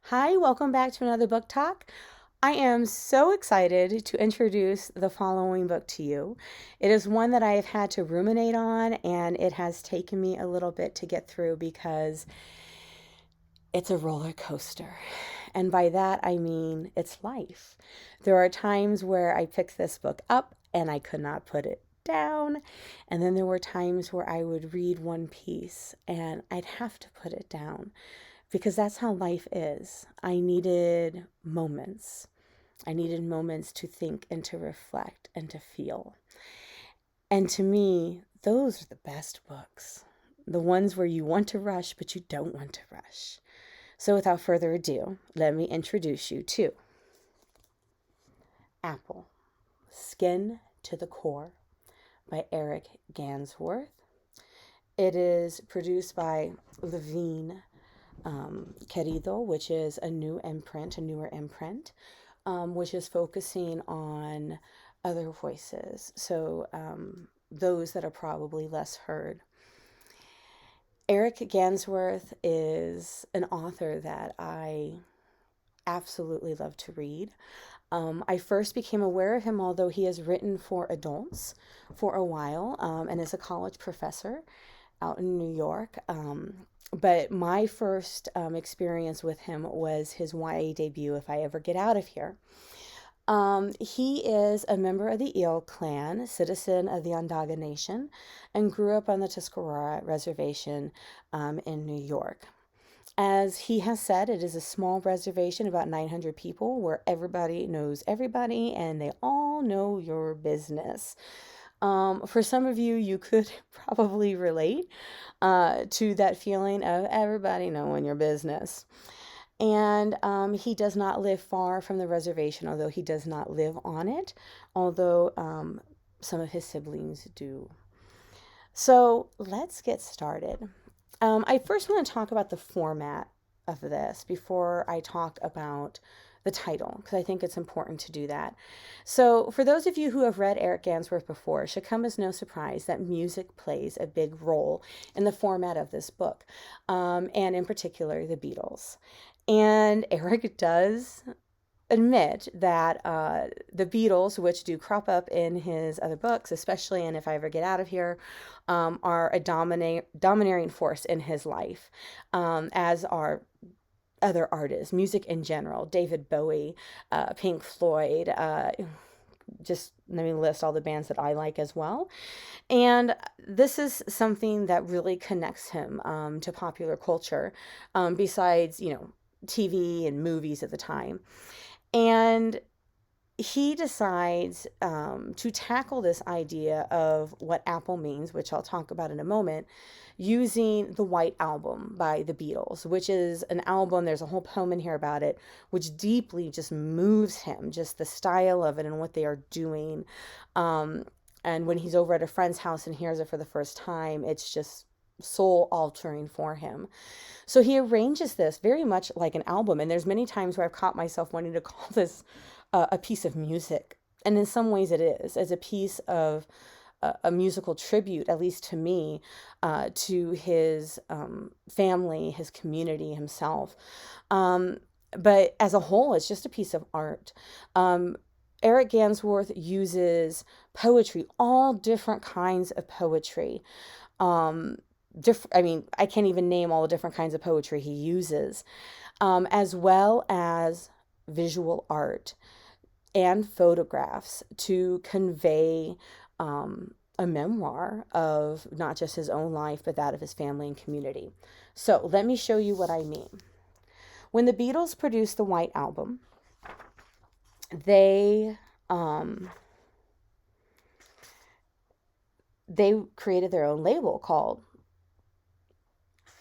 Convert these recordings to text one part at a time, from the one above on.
Hi, welcome back to another book talk. I am so excited to introduce the following book to you. It is one that I have had to ruminate on, and it has taken me a little bit to get through because it's a roller coaster. And by that, I mean it's life. There are times where I picked this book up and I could not put it down. And then there were times where I would read one piece and I'd have to put it down because that's how life is. I needed moments. I needed moments to think and to reflect and to feel. And to me, those are the best books. The ones where you want to rush, but you don't want to rush. So without further ado, let me introduce you to Apple, Skin to the Core by Eric Gansworth. It is produced by Levine, Querido, which is a newer imprint, which is focusing on other voices. So those that are probably less heard. Eric Gansworth is an author that I absolutely love to read. I first became aware of him, although he has written for adults for a while and is a college professor out in New York. But my first experience with him was his YA debut, If I Ever Get Out of Here. He is a member of the Eel Clan, citizen of the Onondaga Nation, and grew up on the Tuscarora Reservation in New York. As he has said, it is a small reservation, about 900 people, where everybody knows everybody and they all know your business. For some of you, you could probably relate to that feeling of everybody knowing your business. And he does not live far from the reservation, although he does not live on it, although some of his siblings do. So let's get started. I first want to talk about the format of this before I talk about the title, because I think it's important to do that. So, for those of you who have read Eric Gansworth before, it should come as no surprise that music plays a big role in the format of this book, and in particular, the Beatles. And Eric does admit that the Beatles, which do crop up in his other books, especially in If I Ever Get Out of Here, are a domineering force in his life, as are other artists, music in general, David Bowie, Pink Floyd, just let me list all the bands that I like as well. And this is something that really connects him to popular culture, besides, TV and movies at the time. And he decides to tackle this idea of what Apple means, which I'll talk about in a moment, using the White Album by the Beatles, which is an album, there's a whole poem in here about it, which deeply just moves him, just the style of it and what they are doing. And when he's over at a friend's house and hears it for the first time, it's just soul altering for him. So he arranges this very much like an album. And there's many times where I've caught myself wanting to call this a piece of music. And in some ways it is, as a piece of a musical tribute, at least to me, to his family, his community, himself. But as a whole, it's just a piece of art. Eric Gansworth uses poetry, all different kinds of poetry. I can't even name all the different kinds of poetry he uses, as well as visual art and photographs to convey a memoir of not just his own life, but that of his family and community. So let me show you what I mean. When the Beatles produced the White Album, they created their own label called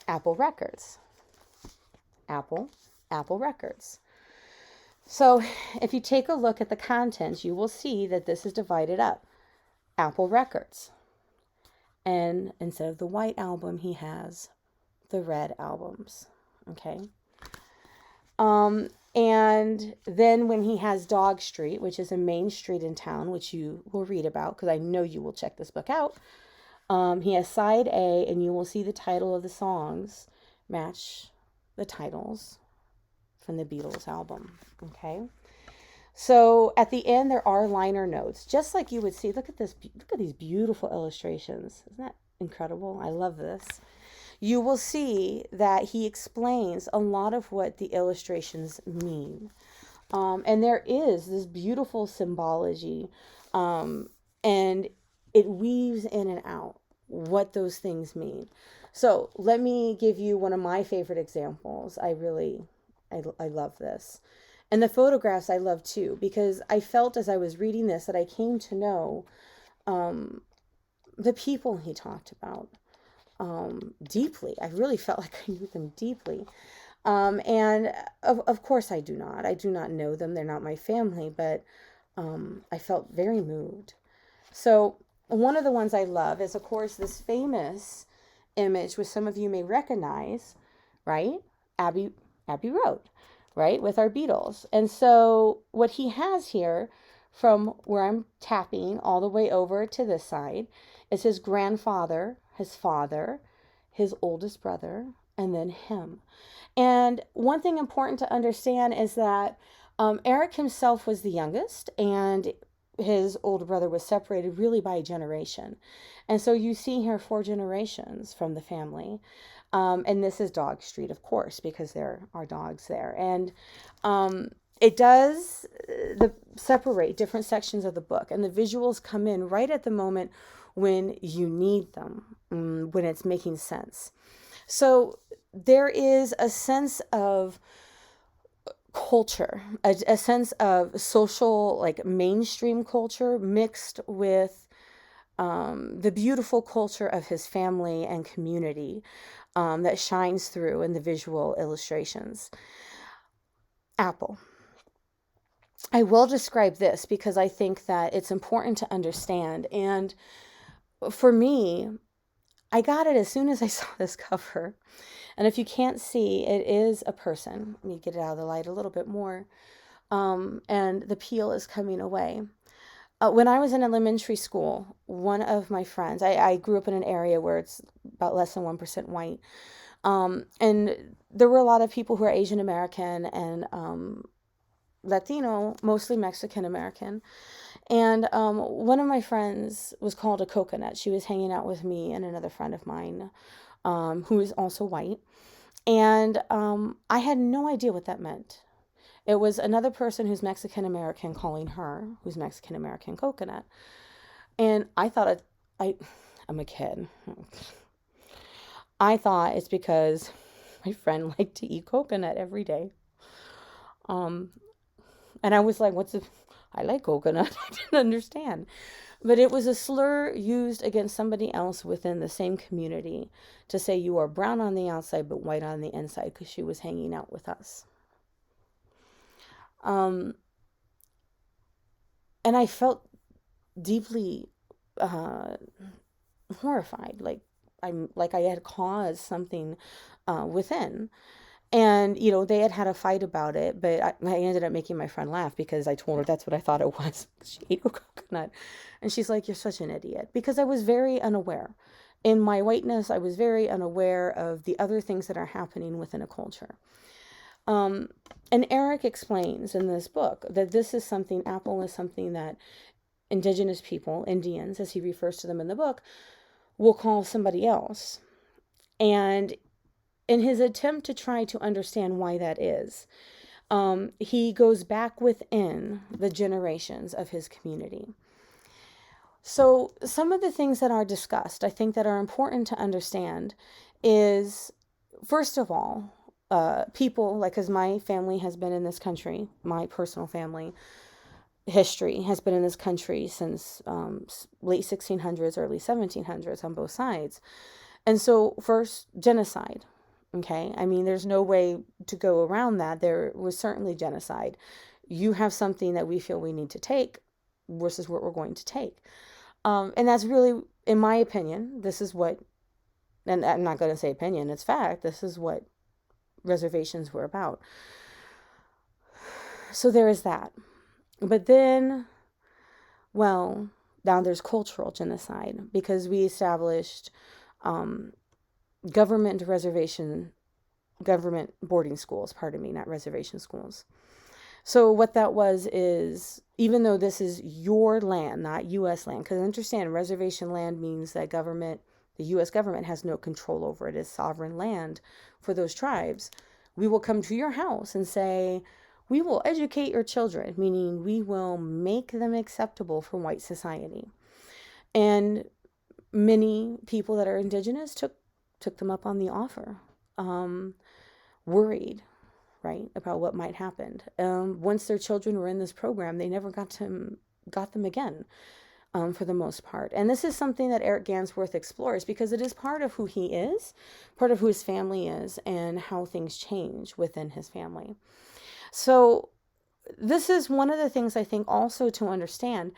Apple Records. Apple Records. So if you take a look at the contents, you will see that this is divided up. Apple Records. And instead of the White Album, he has the Red Albums. Okay. And then when he has Dog Street, which is a main street in town, which you will read about because I know you will check this book out, he has side A, and you will see the title of the songs match the titles from the Beatles album. Okay. So at the end, there are liner notes, just like you would see. Look at this. Look at these beautiful illustrations. Isn't that incredible? I love this. You will see that he explains a lot of what the illustrations mean. And there is this beautiful symbology, and it weaves in and out what those things mean. So let me give you one of my favorite examples. I love this. And the photographs I love too, because I felt as I was reading this that I came to know the people he talked about deeply. I really felt like I knew them deeply. And of course I do not. I do not know them. They're not my family, but I felt very moved. So one of the ones I love is, of course, this famous image, which some of you may recognize, right? Abbey Road, right? With our Beatles. And so what he has here, from where I'm tapping all the way over to this side, is his grandfather, his father, his oldest brother, and then him. And one thing important to understand is that Eric himself was the youngest, and his older brother was separated really by a generation. And so you see here 4 generations from the family. And this is Dog Street, of course, because there are dogs there. And it does separate different sections of the book. And the visuals come in right at the moment when you need them, when it's making sense. So there is a sense of culture, a sense of social, like mainstream culture, mixed with the beautiful culture of his family and community that shines through in the visual illustrations. Apple. I will describe this because I think that it's important to understand. And for me, I got it as soon as I saw this cover. And if you can't see, it is a person. Let me get it out of the light a little bit more. And the peel is coming away. When I was in elementary school, one of my friends, I grew up in an area where it's about less than 1% white. And there were a lot of people who are Asian American and Latino, mostly Mexican American. And one of my friends was called a coconut. She was hanging out with me and another friend of mine who is also white. And I had no idea what that meant. It was another person who's Mexican American calling her, who's Mexican American, coconut. And I thought, I'm a kid. I thought it's because my friend liked to eat coconut every day. And I was like, I like coconut. I didn't understand. But it was a slur used against somebody else within the same community to say you are brown on the outside but white on the inside, because she was hanging out with us. And I felt deeply horrified, like I had caused something within. And, they had a fight about it, but I ended up making my friend laugh because I told her that's what I thought it was. She ate a coconut. And she's like, you're such an idiot. Because I was very unaware. In my whiteness, I was very unaware of the other things that are happening within a culture. And Eric explains in this book that this is something, apple is something that Indigenous people, Indians, as he refers to them in the book, will call somebody else. And in his attempt to try to understand why that is, he goes back within the generations of his community. So some of the things that are discussed, I think that are important to understand is, first of all, people, like, because my family has been in this country, my personal family history has been in this country since late 1600s, early 1700s on both sides. And so first, genocide. Okay, I mean, there's no way to go around that. There was certainly genocide. You have something that we feel we need to take versus what we're going to take. And that's really, in my opinion, this is what, and I'm not going to say opinion, it's fact, this is what reservations were about. So there is that. But then, well, now there's cultural genocide, because we established government reservation government boarding schools, pardon me, not reservation schools. So what that was is, even though this is your land, not U.S. land, because understand, reservation land means that the U.S. government has no control over it. It's sovereign land for those tribes. We will come to your house and say, we will educate your children, meaning we will make them acceptable for white society. And many people that are indigenous took them up on the offer, worried, right, about what might happen. Once their children were in this program, they never got them again, for the most part. And this is something that Eric Gansworth explores, because it is part of who he is, part of who his family is, and how things change within his family. So this is one of the things I think also to understand.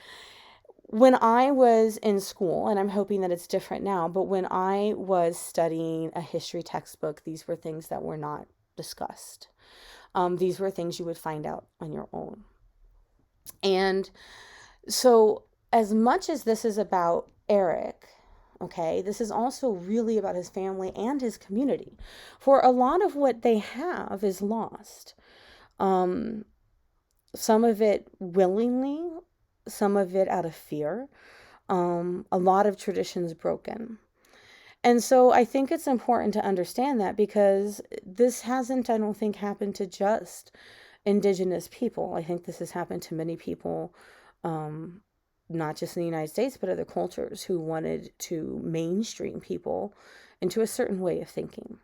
When I was in school, and I'm hoping that it's different now, but when I was studying a history textbook, these were things that were not discussed. These were things you would find out on your own. And so as much as this is about Eric, okay, this is also really about his family and his community. For a lot of what they have is lost. Some of it willingly, some of it out of fear, a lot of traditions broken. And so I think it's important to understand that, because this hasn't, I don't think, happened to just indigenous people. I think this has happened to many people, not just in the United States, but other cultures who wanted to mainstream people into a certain way of thinking.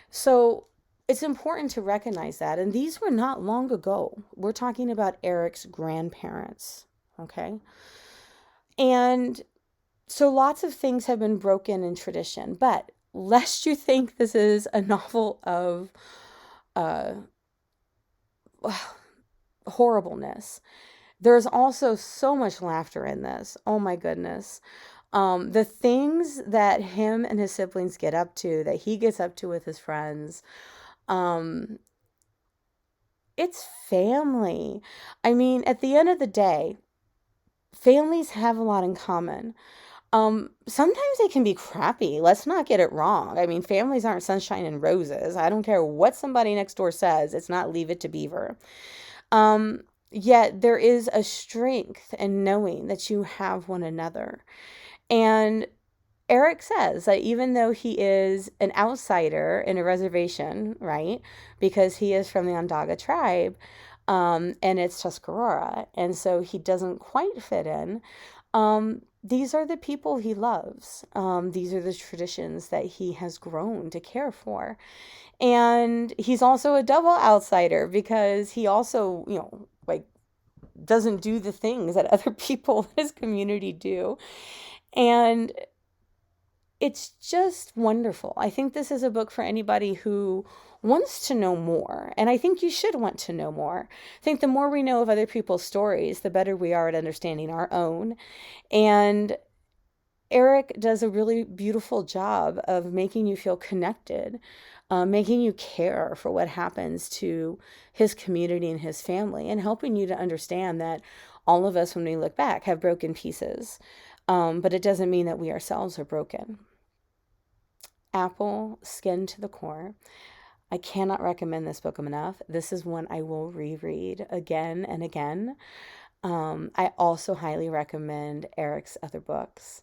So it's important to recognize that. And these were not long ago. We're talking about Eric's grandparents, okay? And so lots of things have been broken in tradition, but lest you think this is a novel of horribleness, there's also so much laughter in this. Oh my goodness. The things that him and his siblings get up to, that he gets up to with his friends, it's family. I mean, at the end of the day, families have a lot in common. Sometimes they can be crappy. Let's not get it wrong. I mean, families aren't sunshine and roses. I don't care what somebody next door says. It's not Leave It to Beaver. Yet there is a strength in knowing that you have one another. And Eric says that even though he is an outsider in a reservation, right, because he is from the Onondaga tribe, and it's Tuscarora, and so he doesn't quite fit in, these are the people he loves. These are the traditions that he has grown to care for. And he's also a double outsider, because he also, like, doesn't do the things that other people in his community do. And it's just wonderful. I think this is a book for anybody who wants to know more. And I think you should want to know more. I think the more we know of other people's stories, the better we are at understanding our own. And Eric does a really beautiful job of making you feel connected, making you care for what happens to his community and his family, and helping you to understand that all of us, when we look back, have broken pieces. But it doesn't mean that we ourselves are broken. Apple, Skin to the Core. I cannot recommend this book enough. This is one I will reread again and again. I also highly recommend Eric's other books.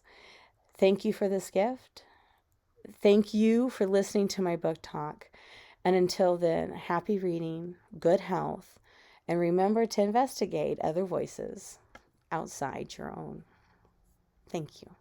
Thank you for this gift. Thank you for listening to my book talk. And until then, happy reading, good health, and remember to investigate other voices outside your own. Thank you.